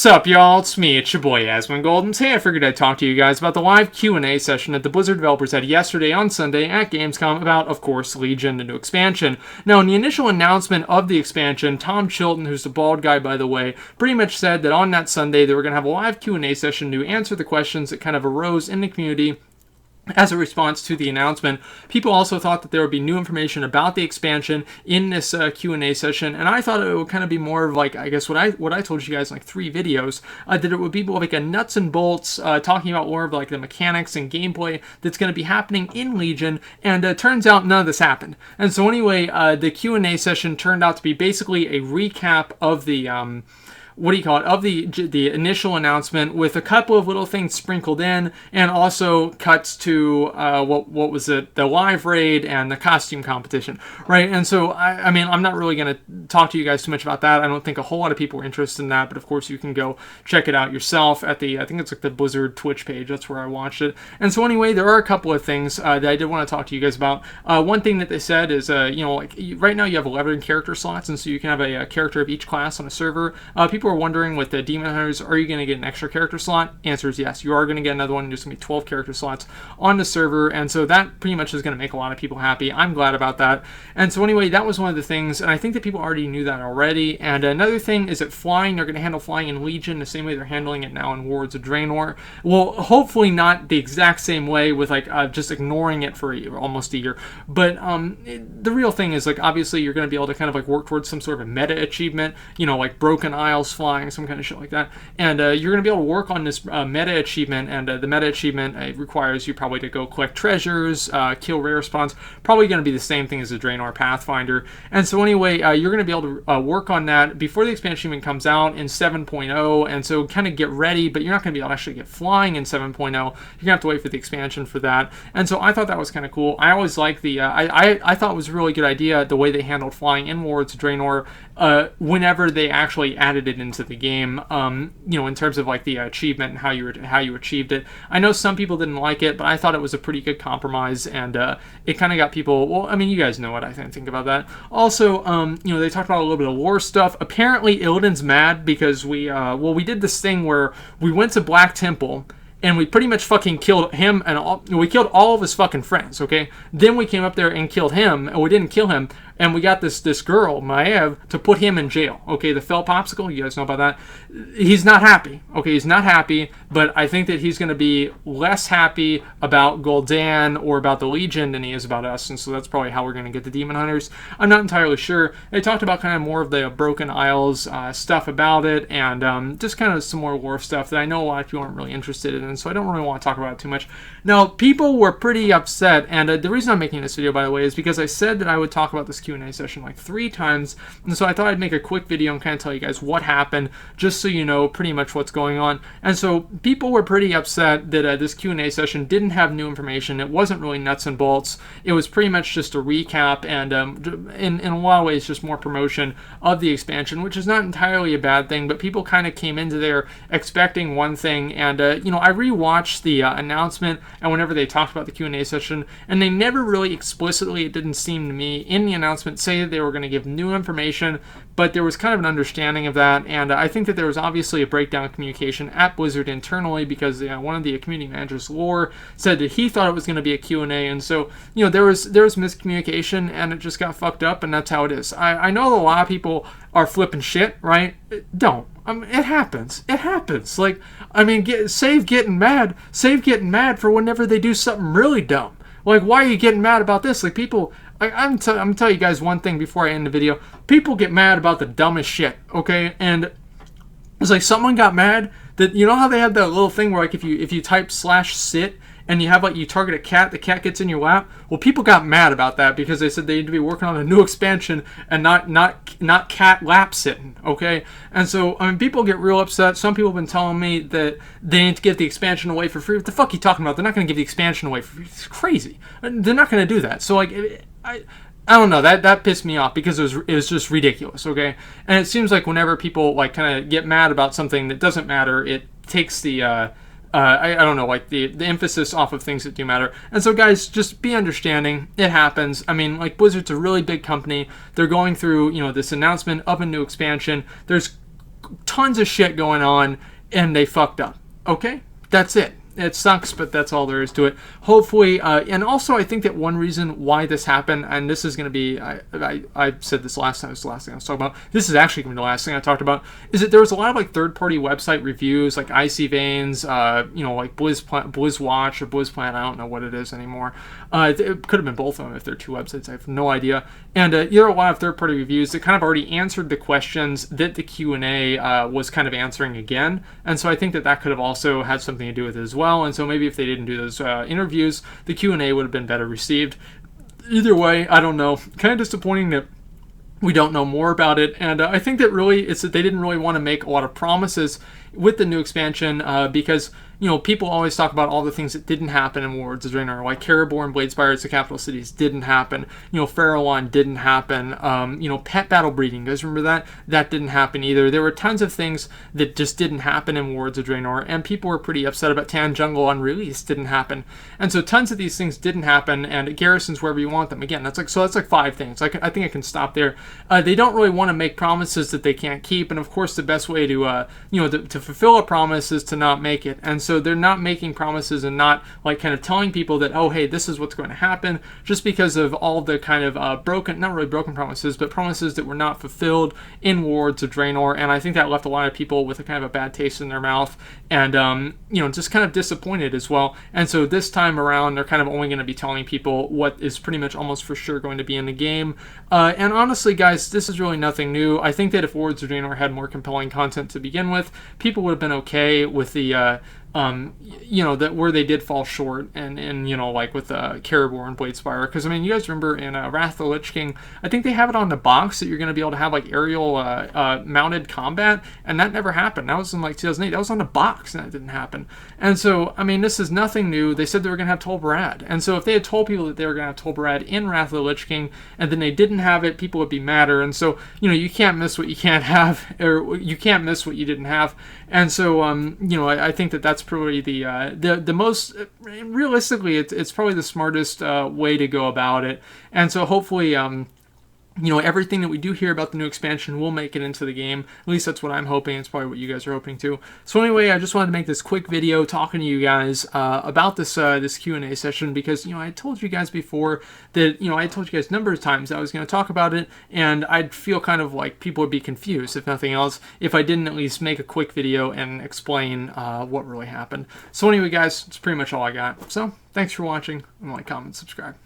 Sup, y'all? It's me, it's your boy Asmongold, and today I figured I'd talk to you guys about the live Q&A session that the Blizzard developers had yesterday on Sunday at Gamescom about, of course, Legion, the new expansion. Now, in the initial announcement of the expansion, Tom Chilton, who's the bald guy, by the way, pretty much said that on that Sunday they were going to have a live Q&A session to answer the questions that kind of arose in the community as a response to the announcement. People also thought that there would be new information about the expansion in this Q&A session, and I thought it would kind of be more of like, I guess what I told you guys in like 3 videos, that it would be like a nuts and bolts, talking about more of like the mechanics and gameplay that's going to be happening in Legion, and turns out none of this happened. And so anyway, the Q&A session turned out to be basically a recap of the of the initial announcement, with a couple of little things sprinkled in, and also cuts to what was it, the live raid and the costume competition, right? And so I mean, I'm not really going to talk to you guys too much about that. I don't think a whole lot of people are interested in that, but of course you can go check it out yourself at the, I think it's like the Blizzard Twitch page. That's where I watched it. And so anyway, there are a couple of things that I did want to talk to you guys about. One thing that they said is, like right now you have 11 character slots, and so you can have a character of each class on a server. People are wondering with the Demon Hunters, are you going to get an extra character slot? Answer is yes. You are going to get another one. There's going to be 12 character slots on the server, and so that pretty much is going to make a lot of people happy. I'm glad about that. And so anyway, that was one of the things, and I think that people already knew that already. And another thing is that flying, they're going to handle flying in Legion the same way they're handling it now in Warlords of Draenor. Well, hopefully not the exact same way, with like just ignoring it for almost a year. But the real thing is, like, obviously you're going to be able to kind of like work towards some sort of meta achievement, like Broken Isles flying, some kind of shit like that. And you're going to be able to work on this meta achievement, and the meta achievement requires you probably to go collect treasures, kill rare spawns, probably going to be the same thing as the Draenor Pathfinder. And so anyway, you're going to be able to work on that before the expansion even comes out in 7.0, and so kind of get ready, but you're not going to be able to actually get flying in 7.0. You're going to have to wait for the expansion for that. And so I thought that was kind of cool. I always like the, I thought it was a really good idea the way they handled flying in Warlords of Draenor whenever they actually added it into the game, in terms of like the achievement and how you achieved it. I know some people didn't like it, but I thought it was a pretty good compromise, and it kind of got people, well, I mean, you guys know what I think about that. Also, they talked about a little bit of lore stuff. Apparently, Illidan's mad because we did this thing where we went to Black Temple, and we pretty much fucking killed him, and we killed all of his fucking friends, okay? Then we came up there and killed him, and we didn't kill him, and we got this girl, Maev, to put him in jail, okay? The fell popsicle, you guys know about that. He's not happy, okay? He's not happy, but I think that he's going to be less happy about Gul'dan or about the Legion than he is about us, and so that's probably how we're going to get the Demon Hunters. I'm not entirely sure. They talked about kind of more of the Broken Isles stuff about it, and just kind of some more lore stuff that I know a lot of people aren't really interested in, and so I don't really want to talk about it too much. Now, people were pretty upset, and the reason I'm making this video, by the way, is because I said that I would talk about this Q&A session like 3 times, and so I thought I'd make a quick video and kind of tell you guys what happened, just so you know pretty much what's going on. And so people were pretty upset that this Q&A session didn't have new information. It wasn't really nuts and bolts. It was pretty much just a recap, and in a lot of ways just more promotion of the expansion, which is not entirely a bad thing, but people kind of came into there expecting one thing, and I rewatched the announcement, and whenever they talked about the Q&A session, and they never really explicitly, it didn't seem to me, in the announcement say that they were going to give new information, but there was kind of an understanding of that, and I think that there was obviously a breakdown of communication at Blizzard internally, because one of the community managers, Lore, said that he thought it was going to be a Q&A, and so there was miscommunication, and it just got fucked up, and that's how it is. I know a lot of people are flipping shit, right? Don't. It happens. It happens. Like, I mean, save getting mad for whenever they do something really dumb. Like, why are you getting mad about this? Like, people, I'm going to tell you guys one thing before I end the video. People get mad about the dumbest shit, okay? And it's like someone got mad that, you know how they have that little thing where, like, if you type /sit and you have, like, you target a cat, the cat gets in your lap? Well, people got mad about that because they said they need to be working on a new expansion and not cat lap sitting, okay? And so, I mean, people get real upset. Some people have been telling me that they need to give the expansion away for free. What the fuck are you talking about? They're not going to give the expansion away for free. It's crazy. They're not going to do that. So, like, I don't know, that pissed me off because it was just ridiculous, okay? And it seems like whenever people, like, kind of get mad about something that doesn't matter, it takes the I don't know, like the emphasis off of things that do matter. And so, guys, just be understanding. It happens. I mean, like, Blizzard's a really big company. They're going through, this announcement of a new expansion. There's tons of shit going on, and they fucked up. Okay, that's it. It sucks, but that's all there is to it. Hopefully, and also I think that one reason why this happened, and this is going to be, I said this last time, it was the last thing I was talking about. This is actually going to be the last thing I talked about, is that there was a lot of like third-party website reviews, like Icy Veins, like BlizzWatch or BlizzPlan, I don't know what it is anymore. It could have been both of them if they're two websites, I have no idea. And there are a lot of third-party reviews that kind of already answered the questions that the Q&A was kind of answering again. And so I think that that could have also had something to do with it as well. And so maybe if they didn't do those interviews, the Q&A would have been better received. Either way, I don't know. Kind of disappointing that we don't know more about it. And I think that really it's that they didn't really want to make a lot of promises with the new expansion because, you know, people always talk about all the things that didn't happen in Warlords of Draenor, like Cerebor and Bladespire, the capital cities, didn't happen. You know, Farallon didn't happen. You know, pet battle breeding, you guys remember that? That didn't happen either. There were tons of things that just didn't happen in Warlords of Draenor, and people were pretty upset about Tan Jungle Unreleased didn't happen. And so tons of these things didn't happen, and garrisons wherever you want them. Again, that's like 5 things. I think I can stop there. They don't really want to make promises that they can't keep, and of course the best way to to fulfill a promise is to not make it. And so they're not making promises and not like kind of telling people that, oh hey, this is what's going to happen, just because of all the kind of not really broken promises, but promises that were not fulfilled in Warlords of Draenor. And I think that left a lot of people with a kind of a bad taste in their mouth, and just kind of disappointed as well. And so this time around they're kind of only going to be telling people what is pretty much almost for sure going to be in the game. And honestly guys, this is really nothing new. I think that if Warlords of Draenor had more compelling content to begin with, people would have been okay with the that where they did fall short, and like with Cerebor and Bladespire, because I mean, you guys remember in Wrath of the Lich King, I think they have it on the box that you're going to be able to have like aerial mounted combat, and that never happened. That was in like 2008. That was on the box, and that didn't happen. And so I mean, this is nothing new. They said they were going to have Tol Barad, and so if they had told people that they were going to have Tol Barad in Wrath of the Lich King, and then they didn't have it, people would be madder. And so you can't miss what you can't have, or you can't miss what you didn't have. And so I think that that's probably the most realistically, it's probably the smartest way to go about it. And so hopefully everything that we do hear about the new expansion will make it into the game. At least that's what I'm hoping. It's probably what you guys are hoping too. So anyway, I just wanted to make this quick video talking to you guys about this Q&A session, because I told you guys before that I told you guys a number of times that I was going to talk about it, and I'd feel kind of like people would be confused, if nothing else, if I didn't at least make a quick video and explain what really happened. So anyway guys, that's pretty much all I got. So thanks for watching, and like, comment, subscribe.